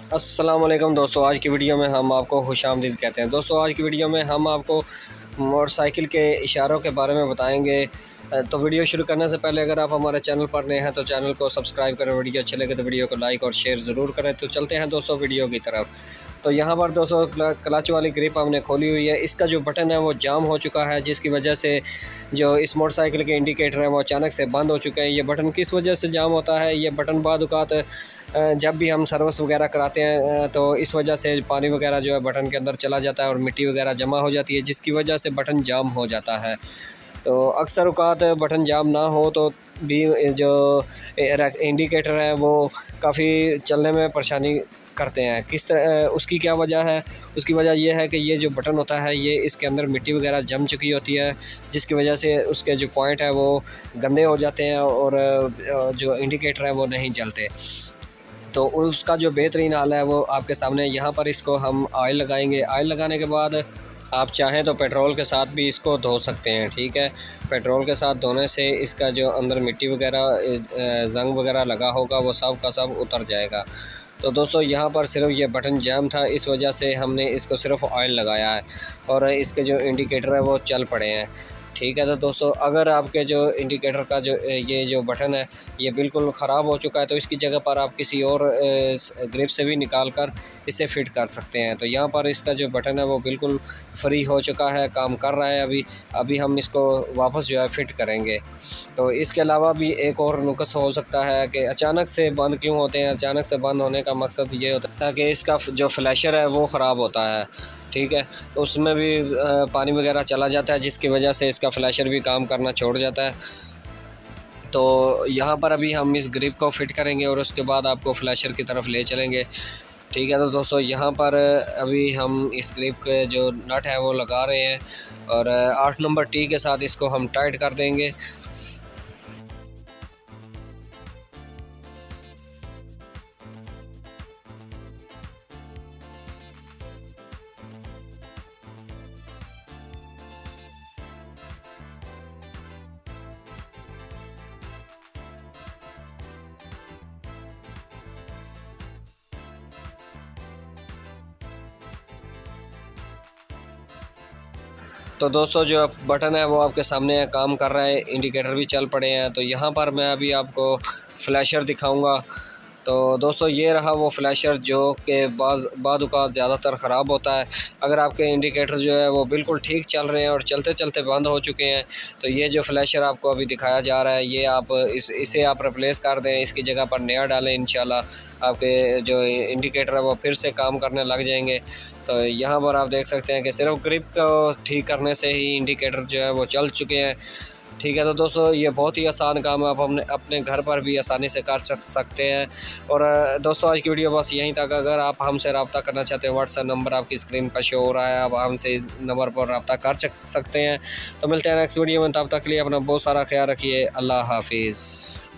अस्सलाम वालेकुम दोस्तों, आज की वीडियो में हम आपको खुशामदीद कहते हैं। दोस्तों आज की वीडियो में हम आपको मोटरसाइकिल के इशारों के बारे में बताएंगे। तो वीडियो शुरू करने से पहले अगर आप हमारे चैनल पर नए हैं तो चैनल को सब्सक्राइब करें, वीडियो अच्छे लगे तो वीडियो को लाइक और शेयर ज़रूर करें। तो चलते हैं दोस्तों वीडियो की तरफ। तो यहाँ पर दोस्तों क्लच वाली ग्रिप हमने खोली हुई है। इसका जो बटन है वो जाम हो चुका है, जिसकी वजह से जो इस मोटरसाइकिल के इंडिकेटर हैं वो अचानक से बंद हो चुके हैं। ये बटन किस वजह से जाम होता है? ये बटन बाद औक़ात जब भी हम सर्विस वगैरह कराते हैं तो इस वजह से पानी वगैरह जो है बटन के अंदर चला जाता है और मिट्टी वगैरह जमा हो जाती है, जिसकी वजह से बटन जाम हो जाता है। तो अक्सर औक़ात बटन जाम ना हो तो भी जो इंडिकेटर है वो काफ़ी चलने में परेशानी करते हैं। किस तरह उसकी क्या वजह है? उसकी वजह ये है कि ये जो बटन होता है ये इसके अंदर मिट्टी वगैरह जम चुकी होती है, जिसकी वजह से उसके जो पॉइंट है वो गंदे हो जाते हैं और जो इंडिकेटर है वो नहीं जलते। तो उसका जो बेहतरीन हल है वो आपके सामने। यहाँ पर इसको हम ऑयल लगाएंगे। ऑयल लगाने के बाद आप चाहें तो पेट्रोल के साथ भी इसको धो सकते हैं, ठीक है। पेट्रोल के साथ धोने से इसका जो अंदर मिट्टी वगैरह ज़ंग वगैरह लगा होगा वो सब का सब उतर जाएगा। तो दोस्तों यहाँ पर सिर्फ ये बटन जाम था, इस वजह से हमने इसको सिर्फ ऑयल लगाया है और इसके जो इंडिकेटर है वो चल पड़े हैं, ठीक है। तो दोस्तों अगर आपके जो इंडिकेटर का जो ये जो बटन है ये बिल्कुल ख़राब हो चुका है तो इसकी जगह पर आप किसी और ग्रिप से भी निकाल कर इसे फ़िट कर सकते हैं। तो यहाँ पर इसका जो बटन है वो बिल्कुल फ्री हो चुका है, काम कर रहा है। अभी हम इसको वापस जो है फ़िट करेंगे। तो इसके अलावा भी एक और नुक्स हो सकता है कि अचानक से बंद क्यों होते हैं। अचानक से बंद होने का मकसद ये होता है कि इसका जो फ्लैशर है वो ख़राब होता है, ठीक है। तो उसमें भी पानी वगैरह चला जाता है, जिसकी वजह से इसका फ्लैशर भी काम करना छोड़ जाता है। तो यहाँ पर अभी हम इस ग्रिप को फ़िट करेंगे और उसके बाद आपको फ्लैशर की तरफ ले चलेंगे, ठीक है। तो दोस्तों यहाँ पर अभी हम इस ग्रिप के जो नट है वो लगा रहे हैं और 8 नंबर टी के साथ इसको हम टाइट कर देंगे। तो दोस्तों जो बटन है वो आपके सामने है, काम कर रहा है, इंडिकेटर भी चल पड़े हैं। तो यहाँ पर मैं अभी आपको फ्लैशर दिखाऊंगा। तो दोस्तों ये रहा वो फ्लैशर जो कि बाद औक़ात ज़्यादातर ख़राब होता है। अगर आपके इंडिकेटर जो है वो बिल्कुल ठीक चल रहे हैं और चलते चलते बंद हो चुके हैं तो ये जो फ्लैशर आपको अभी दिखाया जा रहा है ये आप इसे आप रिप्लेस कर दें, इसकी जगह पर नया डालें। इंशाल्लाह आपके जो इंडिकेटर है वो फिर से काम करने लग जाएंगे। तो यहाँ पर आप देख सकते हैं कि सिर्फ ग्रिप को ठीक करने से ही इंडिकेटर जो है वो चल चुके हैं, ठीक है। तो दोस्तों ये बहुत ही आसान काम है, आप अपने घर पर भी आसानी से कर सकते हैं। और दोस्तों आज की वीडियो बस यहीं तक। अगर आप हमसे रब्ता करना चाहते हैं व्हाट्सएप नंबर आपकी स्क्रीन पर शो हो रहा है, आप हमसे इस नंबर पर रब्ता कर सकते हैं। तो मिलते हैं नेक्स्ट वीडियो में, तब तक के लिए अपना बहुत सारा ख्याल रखिए। अल्लाह हाफिज़।